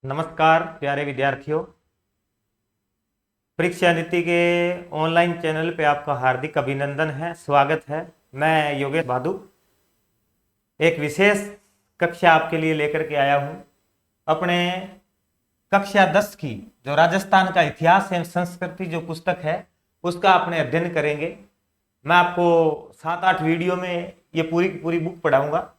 नमस्कार प्यारे विद्यार्थियों। परीक्षा नीति के ऑनलाइन चैनल पे आपका हार्दिक अभिनंदन है, स्वागत है। मैं योगेश भादु एक विशेष कक्षा आपके लिए लेकर के आया हूँ। अपने कक्षा 10 की जो राजस्थान का इतिहास एवं संस्कृति जो पुस्तक है उसका अपने अध्ययन करेंगे। मैं आपको 7-8 वीडियो में ये पूरी की पूरी बुक पढ़ाऊंगा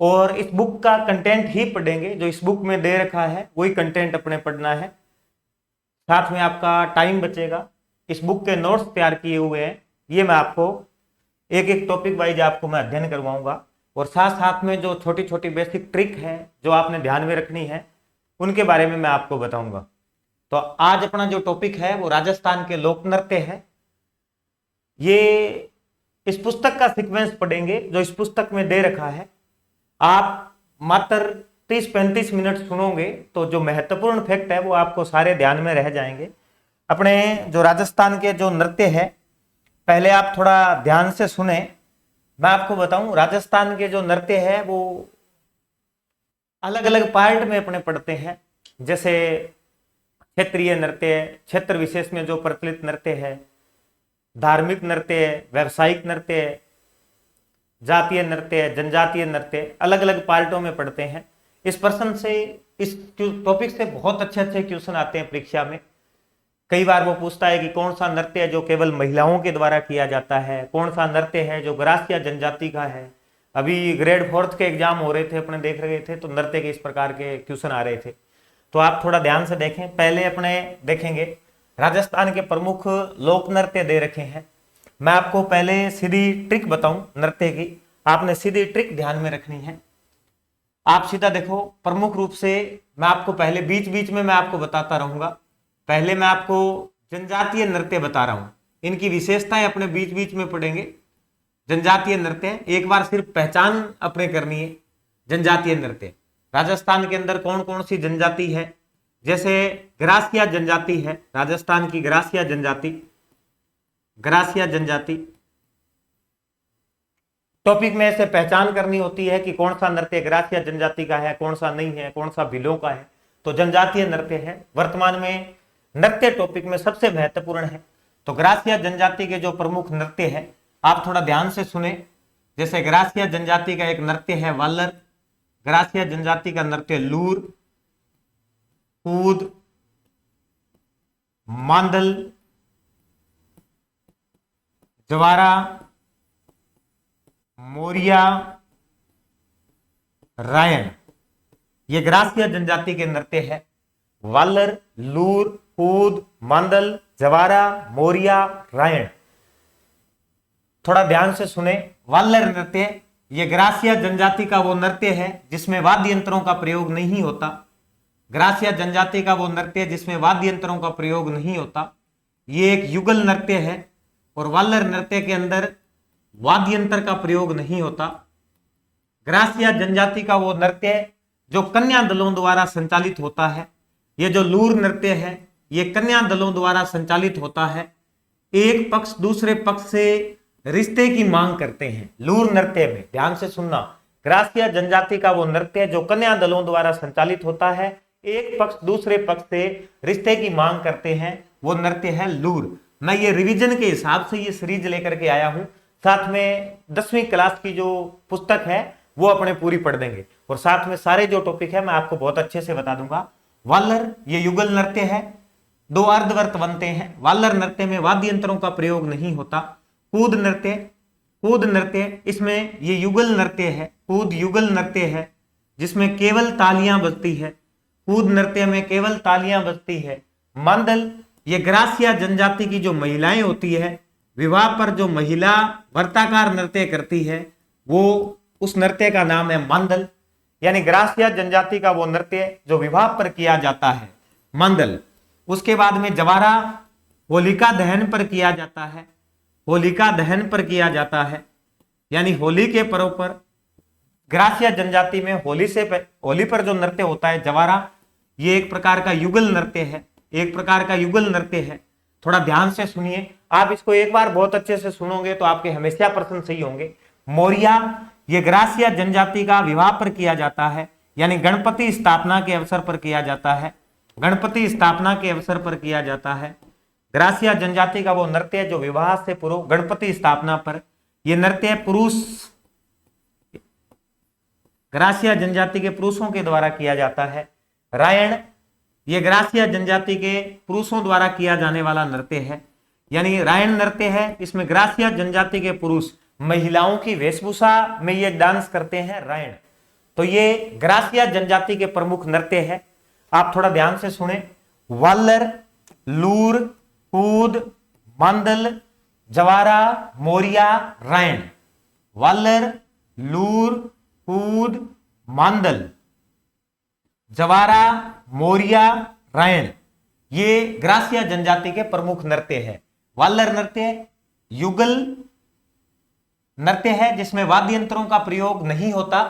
और इस बुक का कंटेंट ही पढ़ेंगे। जो इस बुक में दे रखा है वही कंटेंट अपने पढ़ना है। साथ में आपका टाइम बचेगा। इस बुक के नोट्स तैयार किए हुए हैं, ये मैं आपको एक एक टॉपिक वाइज आपको मैं अध्ययन करवाऊंगा और साथ साथ में जो छोटी छोटी बेसिक ट्रिक है जो आपने ध्यान में रखनी है उनके बारे में मैं आपको बताऊंगा। तो आज अपना जो टॉपिक है वो राजस्थान के लोक नृत्य है। ये इस पुस्तक का सीक्वेंस पढ़ेंगे जो इस पुस्तक में दे रखा है। आप मात्र 30-35 मिनट सुनोगे तो जो महत्वपूर्ण फैक्ट है वो आपको सारे ध्यान में रह जाएंगे। अपने जो राजस्थान के जो नृत्य है पहले आप थोड़ा ध्यान से सुने। मैं आपको बताऊं, राजस्थान के जो नृत्य है वो अलग अलग पार्ट में अपने पढ़ते हैं। जैसे क्षेत्रीय नृत्य, क्षेत्र विशेष में जो प्रचलित नृत्य है, धार्मिक नृत्य, व्यावसायिक नृत्य, जातीय नृत्य, जनजातीय नृत्य, अलग अलग पार्टों में पढ़ते हैं। इस प्रश्न से, इस टॉपिक से बहुत अच्छे अच्छे क्वेश्चन आते हैं परीक्षा में। कई बार वो पूछता है कि कौन सा नृत्य है जो केवल महिलाओं के द्वारा किया जाता है, कौन सा नृत्य है जो ग्रासीय जनजाति का है। अभी ग्रेड 4 के एग्जाम हो रहे थे, अपने देख रहे थे, तो नृत्य के इस प्रकार के क्वेश्चन आ रहे थे। तो आप थोड़ा ध्यान से देखें। पहले अपने देखेंगे राजस्थान के प्रमुख लोक नृत्य दे रखे हैं। मैं आपको पहले सीधी ट्रिक बताऊं नृत्य की, आपने सीधी ट्रिक ध्यान में रखनी है। आप सीधा देखो, प्रमुख रूप से मैं आपको पहले बीच बीच में मैं आपको बताता रहूंगा। पहले मैं आपको जनजातीय नृत्य बता रहा हूं, इनकी विशेषताएं अपने बीच बीच में पढ़ेंगे। जनजातीय नृत्य एक बार सिर्फ पहचान अपने करनी है। जनजातीय नृत्य राजस्थान के अंदर कौन कौन सी जनजाति है, जैसे ग्रासीय जनजाति है, राजस्थान की ग्रासीय जनजाति, ग्रासीय जनजाति टॉपिक में से पहचान करनी होती है कि कौन सा नृत्य ग्रासीय जनजाति का है, कौन सा नहीं है, कौन सा भीलों का है। तो जनजातीय नृत्य है, वर्तमान में नृत्य टॉपिक में सबसे महत्वपूर्ण है। तो ग्रासीय जनजाति के जो प्रमुख नृत्य है आप थोड़ा ध्यान से सुने। जैसे ग्रासीय जनजाति का एक नृत्य है वालर, ग्रासीय जनजाति का नृत्य लूर, कूद, मांदल, जवारा, मोरिया, रायन, ये ग्रासीय जनजाति के नृत्य है। वालर, लूर, कूद, मांदल, जवारा, मोरिया, रायन। थोड़ा ध्यान से सुने। वालर नृत्य ये ग्रासीय जनजाति का वो नृत्य है जिसमें वाद्य यंत्रों का प्रयोग नहीं होता। ग्रासीय जनजाति का वो नृत्य जिसमें वाद्य यंत्रों का प्रयोग नहीं होता, ये एक युगल नृत्य है। और वालर नृत्य के अंदर वाद्य यंत्र का प्रयोग नहीं होता। ग्रासीय जनजाति का वो नृत्य जो कन्या दलों द्वारा संचालित होता है। ये जो लूर नृत्य है ये कन्या दलों द्वारा संचालित होता है। एक पक्ष दूसरे पक्ष से रिश्ते की मांग करते हैं लूर नृत्य में। ध्यान से सुनना, ग्रासीय जनजाति का वो नृत्य जो कन्या दलों द्वारा संचालित होता है, एक पक्ष दूसरे पक्ष से रिश्ते की मांग करते हैं, वो नृत्य है लूर। मैं ये रिवीजन के हिसाब से ये सीरीज लेकर के आया हूं। साथ में 10वीं क्लास की जो पुस्तक है वो अपने पूरी पढ़ देंगे और साथ में सारे जो टॉपिक है मैं आपको बहुत अच्छे से बता दूंगा। वालर ये युगल नृत्य है, 2 अर्धवर्त बनते हैं। वालर नृत्य में वाद्य यंत्रों का प्रयोग नहीं होता। कूद नृत्य, कूद नृत्य इसमें ये युगल नृत्य है। कूद युगल नृत्य है जिसमें केवल तालियां बजती है। कूद नृत्य में केवल तालियां बजती है। मांदल ये ग्रासीय जनजाति की जो महिलाएं होती है, विवाह पर जो महिला वर्ताकार नृत्य करती है वो उस नृत्य का नाम है मांदल। यानी ग्रासीय जनजाति का वो नृत्य जो विवाह पर किया जाता है, मांदल। उसके बाद में जवारा होलिका दहन पर किया जाता है। होलिका दहन पर किया जाता है यानी होली के पर्व पर ग्रासीय जनजाति में होली पर जो नृत्य होता है जवारा, ये एक प्रकार का युगल नृत्य है, एक प्रकार का युगल नृत्य है। थोड़ा ध्यान से सुनिए। आप इसको एक बार बहुत अच्छे से सुनोगे तो आपके हमेशा प्रश्न सही होंगे। मोरिया ये ग्रासीय जनजाति का विवाह पर किया जाता है। यानी गणपति स्थापना के अवसर पर किया जाता है। गणपति स्थापना के अवसर पर किया जाता है। ग्रासिया जनजाति का वो नृत्य है जो विवाह से पूर्व गणपति स्थापना पर, यह नृत्य पुरुष, ग्रासिया जनजाति के पुरुषों के द्वारा किया जाता है। रायण, ये ग्रासिया जनजाति के पुरुषों द्वारा किया जाने वाला नृत्य है, यानी रायण नृत्य है। इसमें ग्रासिया जनजाति के पुरुष महिलाओं की वेशभूषा में ये डांस करते हैं, रायण। तो ये ग्रासिया जनजाति के प्रमुख नृत्य है। आप थोड़ा ध्यान से सुने। वालर, लूर, कूद, मांदल, जवारा, मोरिया, रायण। वालर, लूर, कूद, मांदल, जवारा, मोरिया, रायण, ये ग्रासिया जनजाति के प्रमुख नृत्य है। वालर नृत्य युगल नृत्य है जिसमें वाद्य यंत्रों का प्रयोग नहीं होता।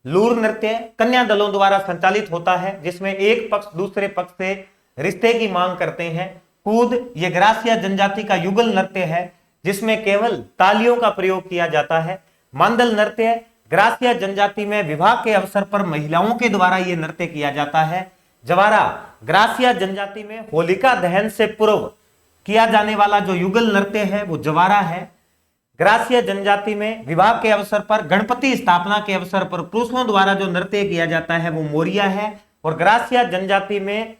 लूर नृत्य कन्या दलों द्वारा संचालित होता है जिसमें एक पक्ष दूसरे पक्ष से रिश्ते की मांग करते हैं। कूद, ये ग्रासिया जनजाति का युगल नृत्य है जिसमें केवल तालियों का प्रयोग किया जाता है। मांदल नृत्य ग्रासिया जनजाति में विवाह के अवसर पर महिलाओं के द्वारा यह नृत्य किया जाता है। जवारा, ग्रासिया जनजाति में होलिका दहन से पूर्व किया जाने वाला जो युगल नृत्य है वो जवारा है। ग्रासिया जनजाति में विवाह के अवसर पर, गणपति स्थापना के अवसर पर पुरुषों द्वारा जो नृत्य किया जाता है वो मोरिया है। और ग्रासिया जनजाति में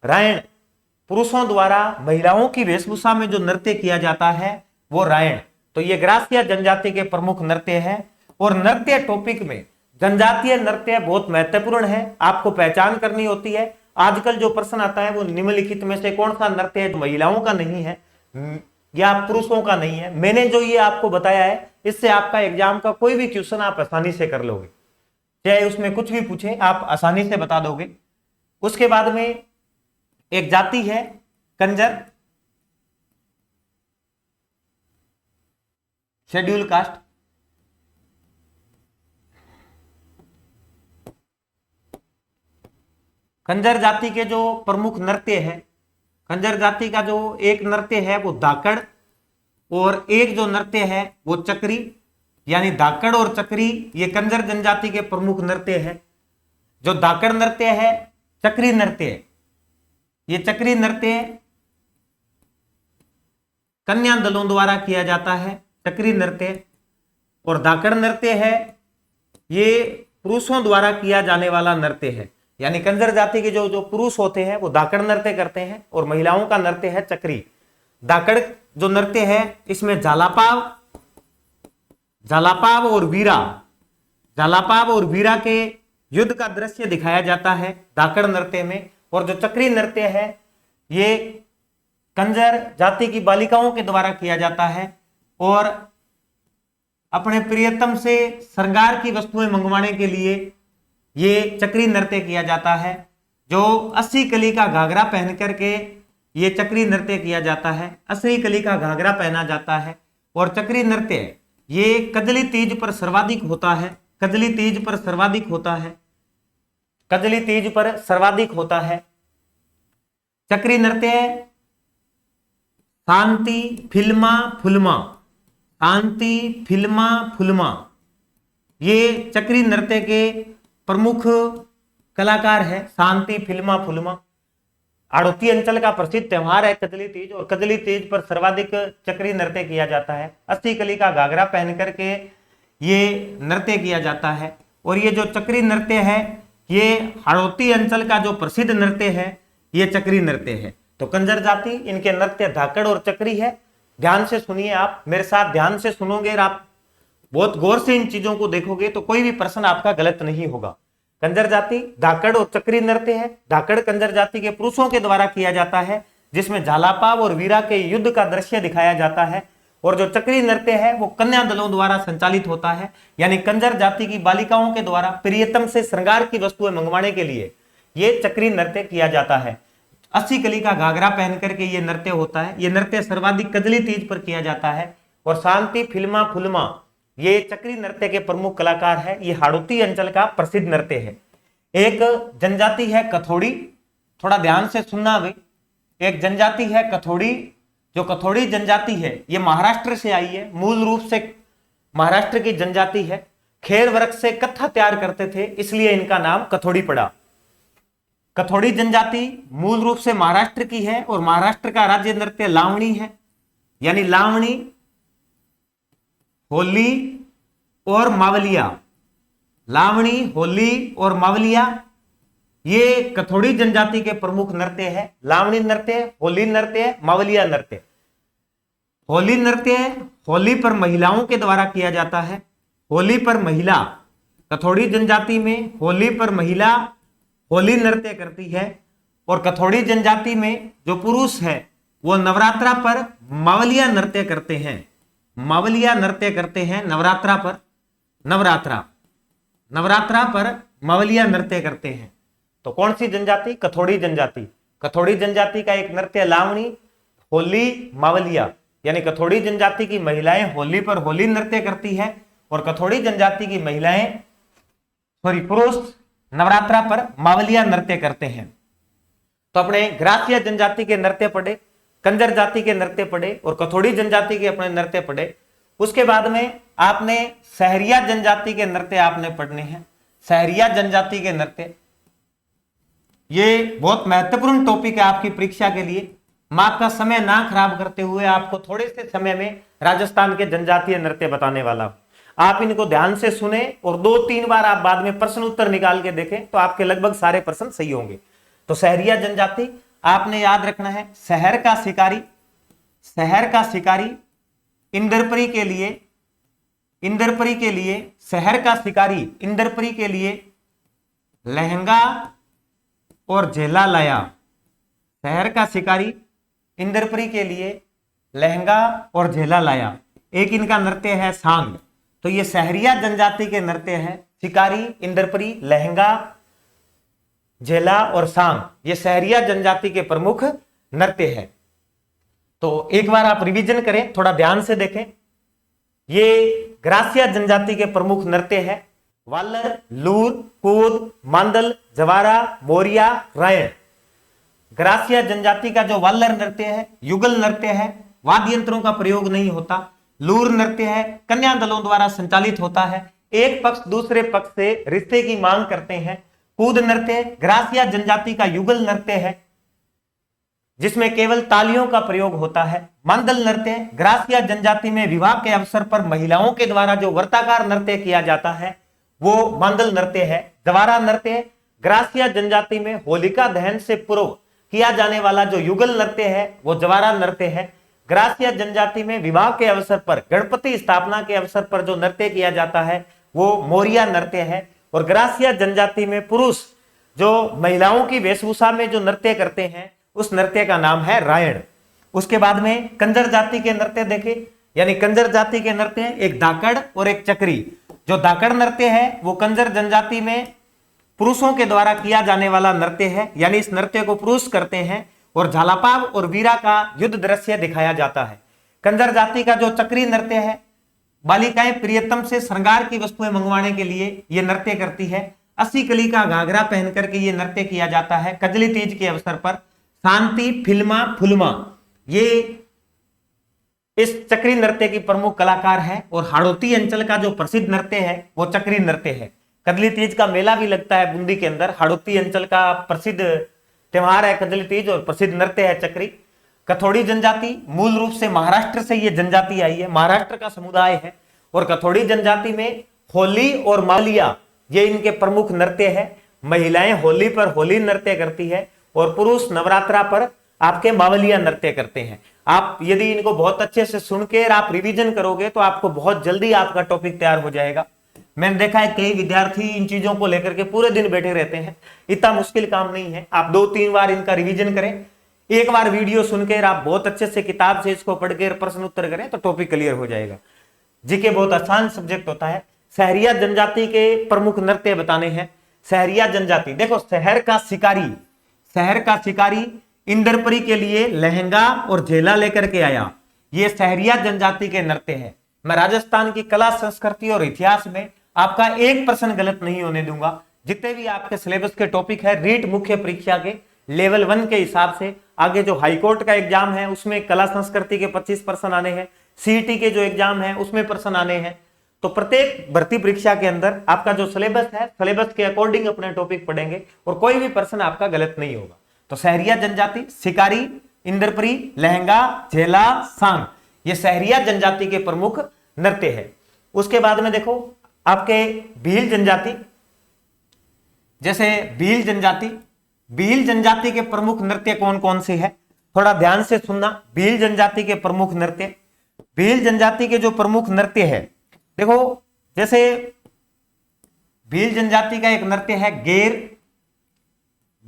रायण, पुरुषों द्वारा महिलाओं की वेशभूषा में जो नृत्य किया जाता है वो रायण। तो ये ग्रासिया जनजाति के प्रमुख नृत्य है। और नृत्य टॉपिक में जनजातीय नृत्य बहुत महत्वपूर्ण है, आपको पहचान करनी होती है। आजकल जो प्रश्न आता है वो निम्नलिखित में से कौन सा नृत्य है जो महिलाओं का नहीं है या पुरुषों का नहीं है। मैंने जो ये आपको बताया है इससे आपका एग्जाम का कोई भी क्वेश्चन आप आसानी से कर लोगे, चाहे उसमें कुछ भी पूछे आप आसानी से बता दोगे। उसके बाद में एक जाति है कंजर, शेड्यूल कास्ट। कंजर जाति के जो प्रमुख नृत्य है, कंजर जाति का जो एक नृत्य है वो धाकड़ और एक जो नृत्य है वो चक्री, यानी धाकड़ और चक्री ये कंजर जनजाति के प्रमुख नृत्य है। जो धाकड़ नृत्य है, चक्री नृत्य, ये चक्री नृत्य कन्या दलों द्वारा किया जाता है, चक्री नृत्य। और धाकड़ नृत्य है ये पुरुषों द्वारा किया जाने वाला नृत्य है, यानी कंजर जाति के जो पुरुष होते हैं वो धाकड़ नृत्य करते हैं और महिलाओं का नृत्य है चक्री। धाकड़ जो नृत्य है इसमें झालापाव और वीरा, झालापाव और वीरा के युद्ध का दृश्य दिखाया जाता है धाकड़ नृत्य में। और जो चक्री नृत्य है ये कंजर जाति की बालिकाओं के द्वारा किया जाता है और अपने प्रियतम से श्रृंगार की वस्तुएं मंगवाने के लिए ये चक्री नृत्य किया जाता है। जो 80 कली का घाघरा पहन करके ये चक्री नृत्य किया जाता है, 80 कली का घाघरा पहना जाता है। और चक्री नृत्य ये कजली तीज पर सर्वाधिक होता है, कजली तीज पर सर्वाधिक होता है, कजली तीज पर सर्वाधिक होता है। चक्री नृत्य शांति फिल्मा फुलमा, शांति फिल्मा फुलमा, ये चक्री नृत्य के प्रमुख कलाकार है। शांति फिल्मा फुलमा आड़ोती अंचल का प्रसिद्ध त्यौहार है कजली तीज, और कजली तीज पर सर्वाधिक चक्री नृत्य किया जाता है। 80 कली का घाघरा पहन करके ये नृत्य किया जाता है। और ये जो चक्री नृत्य है ये हाड़ौती अंचल का जो प्रसिद्ध नृत्य है ये चक्री नृत्य है। तो कंजर जाति इनके नृत्य धाकड़ और चक्री है। ध्यान से सुनिए, आप मेरे साथ ध्यान से सुनोगे और आप बहुत गौर से इन चीजों को देखोगे तो कोई भी प्रश्न आपका गलत नहीं होगा। कंजर जाति धाकड़ और चक्री नृत्य है। धाकड़ कंजर जाति के पुरुषों के द्वारा किया जाता है जिसमें झालापाव और वीरा के युद्ध का दृश्य दिखाया जाता है। और जो चक्री नृत्य है वो कन्या दलों द्वारा संचालित होता है, यानी कंजर जाति की बालिकाओं के द्वारा प्रियतम से श्रृंगार की वस्तुएं मंगवाने के लिए ये चक्री नृत्य किया जाता है। 80 कली का घाघरा पहन करके ये नृत्य होता है। ये नृत्य सर्वाधिक कजली तीज पर किया जाता है। और शांति फिल्मा फुलमा ये चक्री नृत्य के प्रमुख कलाकार है। ये हाड़ौती अंचल का प्रसिद्ध नृत्य है। एक जनजाति है कथोड़ी, थोड़ा ध्यान से सुनना भाई। एक जनजाति है कथोड़ी, जो कथोड़ी जनजाति है ये महाराष्ट्र से आई है, मूल रूप से महाराष्ट्र की जनजाति है। खेर वृक्ष से कत्था तैयार करते थे, इसलिए इनका नाम कथोड़ी पड़ा। कथोड़ी जनजाति मूल रूप से महाराष्ट्र की है और महाराष्ट्र का राज्य नृत्य लावणी है, यानी लावणी, होली और मावलिया। लावणी, होली और मावलिया ये कथोड़ी जनजाति के प्रमुख नृत्य है। लावणी नृत्य, होली नृत्य, मावलिया नृत्य। होली नृत्य होली पर महिलाओं के द्वारा किया जाता है। होली पर महिला, कथोड़ी जनजाति में होली पर महिला होली नृत्य करती है, और कथोड़ी जनजाति में जो पुरुष है वो नवरात्रा पर मावलिया नृत्य करते हैं। मावलिया नृत्य करते हैं नवरात्रा पर, नवरात्रा पर मावलिया नृत्य करते हैं। तो कौन सी जनजाति? कथोड़ी जनजाति। कथोड़ी जनजाति का एक नृत्य लावणी, होली, मावलिया, यानी कथोड़ी जनजाति की महिलाएं होली पर होली नृत्य करती है और कथोड़ी जनजाति की महिलाएं, पुरुष नवरात्रा पर मावलिया नृत्य करते हैं। तो अपने ग्रासिया जनजाति के नृत्य पढ़े, कंजर जाति के नृत्य पढ़े और कथोड़ी जनजाति के अपने नृत्य पढ़े। उसके बाद में आपने सहरिया जनजाति के नृत्य आपने पढ़ने हैं। सहरिया जनजाति के नृत्य ये बहुत महत्वपूर्ण टॉपिक है आपकी परीक्षा के लिए। मैं आपका समय ना खराब करते हुए आपको थोड़े से समय में राजस्थान के जनजातीय नृत्य बताने वाला हूं। आप इनको ध्यान से सुने और 2-3 बार आप बाद में प्रश्न उत्तर निकाल के देखें तो आपके लगभग सारे प्रश्न सही होंगे। तो सहरिया जनजाति आपने याद रखना है। शहर का शिकारी, शहर का शिकारी इंद्रपुरी के लिए, इंद्रपुरी के लिए शहर का शिकारी इंद्रपुरी के लिए लहंगा और झेला लाया। शहर का शिकारी इंद्रपुरी के लिए लहंगा और झेला लाया। एक इनका नृत्य है सांग। तो ये सहरिया जनजाति के नृत्य है। शिकारी, इंद्रपुरी, लहंगा, झेला और सांग, ये सहरिया जनजाति के प्रमुख नृत्य है। तो एक बार आप रिवीजन करें, थोड़ा ध्यान से देखें। ये ग्रासिया जनजाति के प्रमुख नृत्य है। वालर, लूर, कूद, मांदल, जवारा, मोरिया, रायण। ग्रासिया जनजाति का जो वालर नृत्य है युगल नृत्य है, वाद्य यंत्रों का प्रयोग नहीं होता। लूर नृत्य है, कन्या दलों द्वारा संचालित होता है। एक पक्ष दूसरे पक्ष से रिश्ते की मांग करते हैं। कूद नृत्य ग्रासिया जनजाति का युगल नृत्य है जिसमें केवल तालियों का प्रयोग होता है। मांदल नृत्य ग्रासिया जनजाति में विवाह के अवसर पर महिलाओं के द्वारा जो वर्ताकार नृत्य किया जाता है वो मांदल नृत्य है। जवारा नृत्य ग्रासिया जनजाति में होलिका दहन से पूर्व किया जाने वाला जो युगल नृत्य है वो जवारा नृत्य है। ग्रासिया जनजाति में विवाह के अवसर पर, गणपति स्थापना के अवसर पर जो नृत्य किया जाता है वो मोरिया नृत्य है। और ग्रासिया जनजाति में पुरुष जो महिलाओं की वेशभूषा में जो नृत्य करते हैं उस नृत्य का नाम है रायण। उसके बाद में कंजर जाति के नृत्य देखे, यानी कंजर जाति के नृत्य एक धाकड़ और एक चक्री। जो धाकड़ नृत्य है वो कंजर जनजाति में पुरुषों के द्वारा किया जाने वाला नृत्य है, यानी इस नृत्य को पुरुष करते हैं और झालापाव और वीरा का युद्ध दृश्य दिखाया जाता है। कंजर जाति का जो चक्री नृत्य है, बालिकाएं प्रियतम से श्रृंगार की वस्तुएं मंगवाने के लिए ये नृत्य करती है। 80 कली का घाघरा पहन करके ये नृत्य किया जाता है कजली तीज के अवसर पर। शांति, फिल्मा, फुलमा ये इस चक्री नृत्य की प्रमुख कलाकार है। और हाड़ौती अंचल का जो प्रसिद्ध नृत्य है वो चक्री नृत्य है। कजली तीज का मेला भी लगता है बूंदी के अंदर। हाड़ौती अंचल का प्रसिद्ध त्योहार है कजली तीज और प्रसिद्ध नृत्य है चक्री। कथोड़ी जनजाति मूल रूप से महाराष्ट्र से ये जनजाति आई है, महाराष्ट्र का समुदाय है। और कथोड़ी जनजाति में होली और मावलिया ये इनके प्रमुख नृत्य है। महिलाएं होली पर होली नृत्य करती है और पुरुष नवरात्रा पर आपके मावलिया नृत्य करते हैं। आप यदि इनको बहुत अच्छे से सुन के आप रिवीजन करोगे तो आपको बहुत जल्दी आपका टॉपिक तैयार हो जाएगा। मैंने देखा है कई विद्यार्थी इन चीजों को लेकर के पूरे दिन बैठे रहते हैं। इतना मुश्किल काम नहीं है। आप 2-3 बार इनका रिवीजन करें, एक बार वीडियो सुनकर आप बहुत अच्छे से किताब से इसको पढ़ के प्रश्न उत्तर करें तो टॉपिक क्लियर हो जाएगा। जीके बहुत आसान सब्जेक्ट होता है। सहरिया जनजाति के प्रमुख नृत्य बताने हैं। सहरिया जनजाति देखो, शहर का शिकारी, शहर का शिकारी इंद्रपुरी के लिए लहंगा और झेला लेकर के आया। ये सहरिया जनजाति के नृत्य है। मैं राजस्थान की कला, संस्कृति और इतिहास में आपका एक प्रश्न गलत नहीं होने दूंगा। जितने भी आपके सिलेबस के टॉपिक है रीट मुख्य परीक्षा के लेवल 1 के हिसाब से, आगे जो हाईकोर्ट का एग्जाम है उसमें कला संस्कृति के 25 प्रश्न आने हैं, सीईटी के जो एग्जाम है उसमें प्रश्न आने हैं। तो प्रत्येक भर्ती परीक्षा के अंदर आपका जो सिलेबस है, सिलेबस के अकॉर्डिंग अपने टॉपिक पढ़ेंगे और कोई भी प्रश्न आपका गलत नहीं होगा। तो सहरिया जनजाति, शिकारी, इंद्रपुरी, लहंगा, झेला, सांग, ये सहरिया जनजाति के प्रमुख नृत्य है। उसके बाद में देखो आपके भील जनजाति, जैसे भील जनजाति, भील जनजाति के प्रमुख नृत्य कौन कौन से है, थोड़ा ध्यान से सुनना। भील जनजाति के प्रमुख नृत्य, भील जनजाति के जो प्रमुख नृत्य है, देखो जैसे भील जनजाति का एक नृत्य है गेर,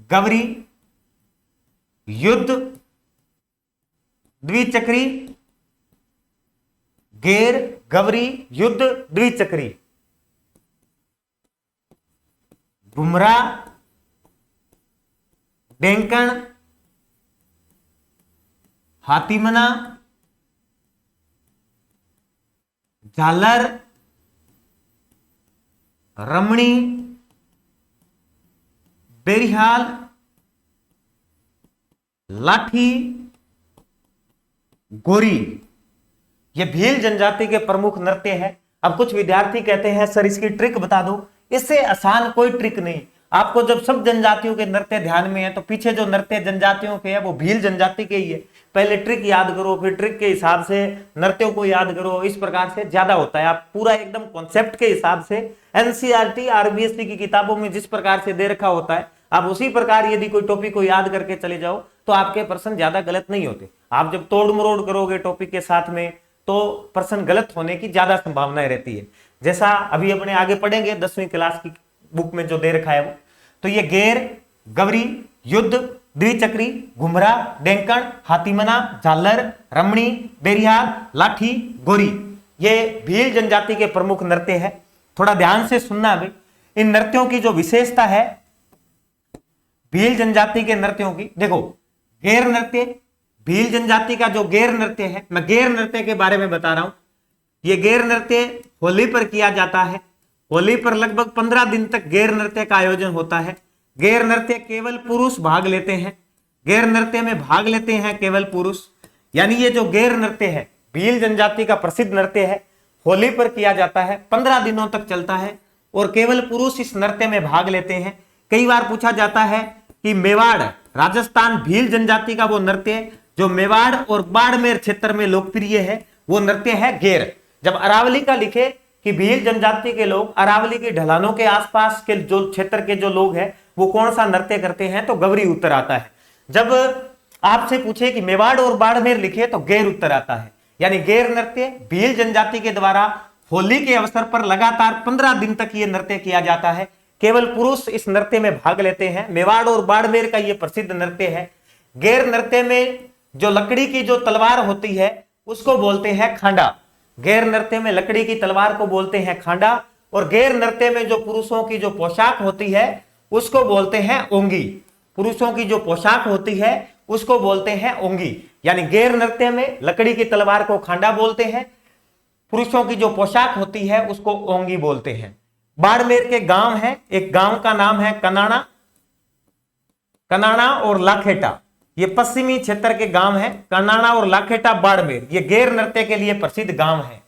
गवरी, युद्ध, द्विचक्री, गेर, गवरी, युद्ध, द्विचक्री, घुमरा, डेंकण, हाथीमना, झालर, रमणी, बेरिहाल, लाठी, गोरी, ये भील जनजाति के प्रमुख नृत्य है। अब कुछ विद्यार्थी कहते हैं सर इसकी ट्रिक बता दो, इससे आसान कोई ट्रिक नहीं। आपको जब सब जनजातियों के नृत्य ध्यान में है तो पीछे जो नृत्य जनजातियों के है वो भील जनजाति के ही है। पहले ट्रिक याद करो, फिर ट्रिक के हिसाब से नृत्यों को याद करो, इस प्रकार से ज्यादा होता है। आप पूरा एकदम कॉन्सेप्ट के हिसाब से एनसीईआरटी आरबीएससी की किताबों में जिस प्रकार से दे रखा होता है, आप उसी प्रकार यदि कोई टॉपिक को याद करके चले जाओ तो आपके प्रश्न ज्यादा गलत नहीं होते। आप जब तोड़ मरोड़ करोगे टॉपिक के साथ में तो प्रश्न गलत होने की ज्यादा संभावनाएं रहती है। जैसा अभी अपने आगे पढ़ेंगे 10वीं क्लास की बुक में जो दे रखा है वो, तो ये गेर, गवरी, युद्ध, द्विचक्री, घुमरा, डेंकण, हाथीमना, झालर, रमणी, बेरिहाल, लाठी, गोरी, ये भील जनजाति के प्रमुख नृत्य है। थोड़ा ध्यान से सुनना अभी। इन नृत्यों की जो विशेषता है भील जनजाति के नृत्यों की, देखो गेर नृत्य, भील जनजाति का जो गेर नृत्य है, मैं गेर नृत्य के बारे में बता रहा हूं। ये गेर नृत्य होली पर किया जाता है। होली पर लगभग 15 दिन तक गेर नृत्य का आयोजन होता है। गेर नृत्य केवल पुरुष भाग लेते हैं, गेर नृत्य में भाग लेते हैं केवल पुरुष। यानी ये जो गेर नृत्य है भील जनजाति का प्रसिद्ध नृत्य है, होली पर किया जाता है, 15 दिनों तक चलता है और केवल पुरुष इस नृत्य में भाग लेते हैं। कई बार पूछा जाता है कि मेवाड़, राजस्थान भील जनजाति का वो नृत्य जो मेवाड़ और बाड़मेर क्षेत्र में लोकप्रिय है, वो नृत्य है गेर। जब अरावली का लिखे कि भील जनजाति के लोग अरावली की ढलानों के आसपास के जो क्षेत्र के जो लोग हैं वो कौन सा नृत्य करते हैं, तो गवरी उत्तर आता है। जब आपसे पूछे कि मेवाड़ और बाड़मेर लिखे तो गेर उत्तर आता है। यानी गेर नृत्य भील जनजाति के द्वारा होली के अवसर पर लगातार 15 दिन तक ये नृत्य किया जाता है। केवल पुरुष इस नृत्य में भाग लेते हैं। मेवाड़ और बाड़मेर का ये प्रसिद्ध नृत्य है। गेर नृत्य में जो लकड़ी की जो तलवार होती है उसको बोलते हैं खांडा। गेर नृत्य में लकड़ी की तलवार को बोलते हैं खांडा। और गेर नृत्य में जो पुरुषों की जो पोशाक होती है उसको बोलते हैं ओंगी। पुरुषों की जो पोशाक होती है उसको बोलते हैं ओंगी। यानी गेर नृत्य में लकड़ी की तलवार को खांडा बोलते हैं, पुरुषों की जो पोशाक होती है उसको ओंगी बोलते हैं। बाड़मेर के गांव है, एक गांव का नाम है कनाना, कनाना और लाखेटा, ये पश्चिमी क्षेत्र के गांव है। कनाना और लाखेटा, बाड़मेर, ये गेर नृत्य के लिए प्रसिद्ध गांव है।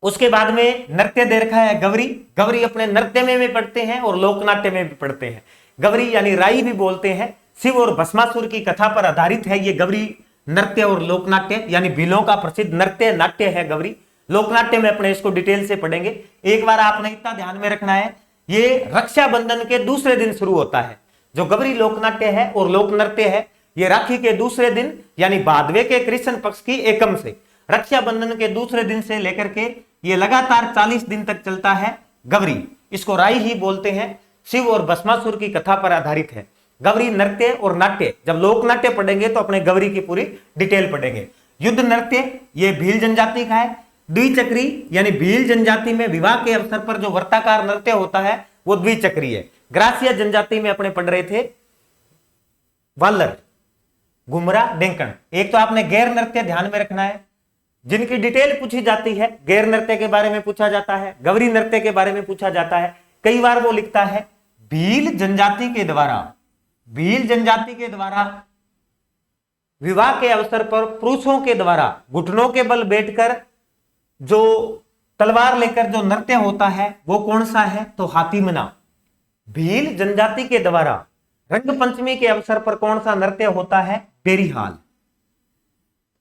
उसके बाद में नृत्य दे रखा है गवरी। गवरी अपने नृत्य में भी पढ़ते हैं और लोकनाट्य में भी पढ़ते हैं। गवरी यानी राई भी बोलते हैं। शिव और भस्मासुर की कथा पर आधारित है ये गवरी नृत्य और लोकनाट्य, यानी भीलों का प्रसिद्ध नृत्य नाट्य है गवरी। लोकनाट्य में अपने इसको डिटेल से पढ़ेंगे। एक बार आपने इतना ध्यान में रखना है, ये रक्षाबंधन के दूसरे दिन शुरू होता है। जो गवरी लोकनाट्य है और लोक नृत्य है ये राखी के दूसरे दिन यानी भादवे के कृष्ण पक्ष की एकम से रक्षाबंधन के दूसरे दिन से लेकर के ये लगातार 40 दिन तक चलता है गवरी। इसको राई ही बोलते हैं। शिव और भस्मासुर की कथा पर आधारित है गवरी नृत्य और नाट्य। जब लोक नाट्य पढ़ेंगे तो अपने गवरी की पूरी डिटेल पढ़ेंगे। युद्ध नृत्य ये भील जनजाति का है। द्विचक्री यानी भील जनजाति में विवाह के अवसर पर जो वर्ताकार नृत्य होता है वो द्विचक्री है। ग्रासिया जनजाति में अपने पढ़ रहे थे वालर, घुमरा, डेंकण। एक तो आपने गैर नृत्य ध्यान में रखना है, जिनकी डिटेल पूछी जाती है। गैर नृत्य के बारे में पूछा जाता है, गवरी नृत्य के बारे में पूछा जाता है। कई बार वो लिखता है भील जनजाति के द्वारा, भील जनजाति के द्वारा विवाह के अवसर पर पुरुषों के द्वारा घुटनों के बल बैठकर जो तलवार लेकर जो नृत्य होता है वो कौन सा है? तो हाथीमना। भील जनजाति के द्वारा रंग पंचमी के अवसर पर कौन सा नृत्य होता है? बेरीहाल।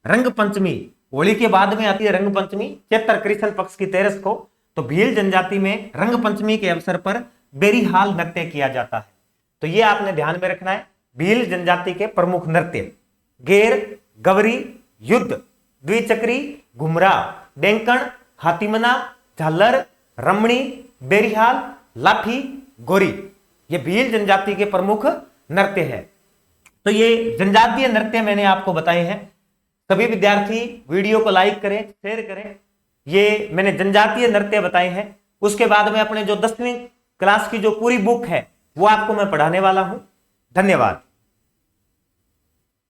रंग पंचमी, होली के बाद में आती है रंग पंचमी, चैत्र कृष्ण पक्ष की 13 को। तो भील जनजाति में रंग पंचमी के अवसर पर बेरीहाल नृत्य किया जाता है। तो ये आपने ध्यान में रखना है। भील जनजाति के प्रमुख नृत्य गेर, गवरी, युद्ध, द्विचक्री, घुमरा, डेंकण, हाथीमना, झालर, रमणी, बेरीहाल, लाठी, गोरी, ये भील जनजाति के प्रमुख नृत्य है। तो ये जनजातीय नृत्य मैंने आपको बताए हैं। सभी विद्यार्थी वीडियो को लाइक करें, शेयर करें। ये मैंने जनजातीय नृत्य बताए हैं। उसके बाद में अपने जो 10वीं क्लास की जो पूरी बुक है वो आपको मैं पढ़ाने वाला हूं। धन्यवाद।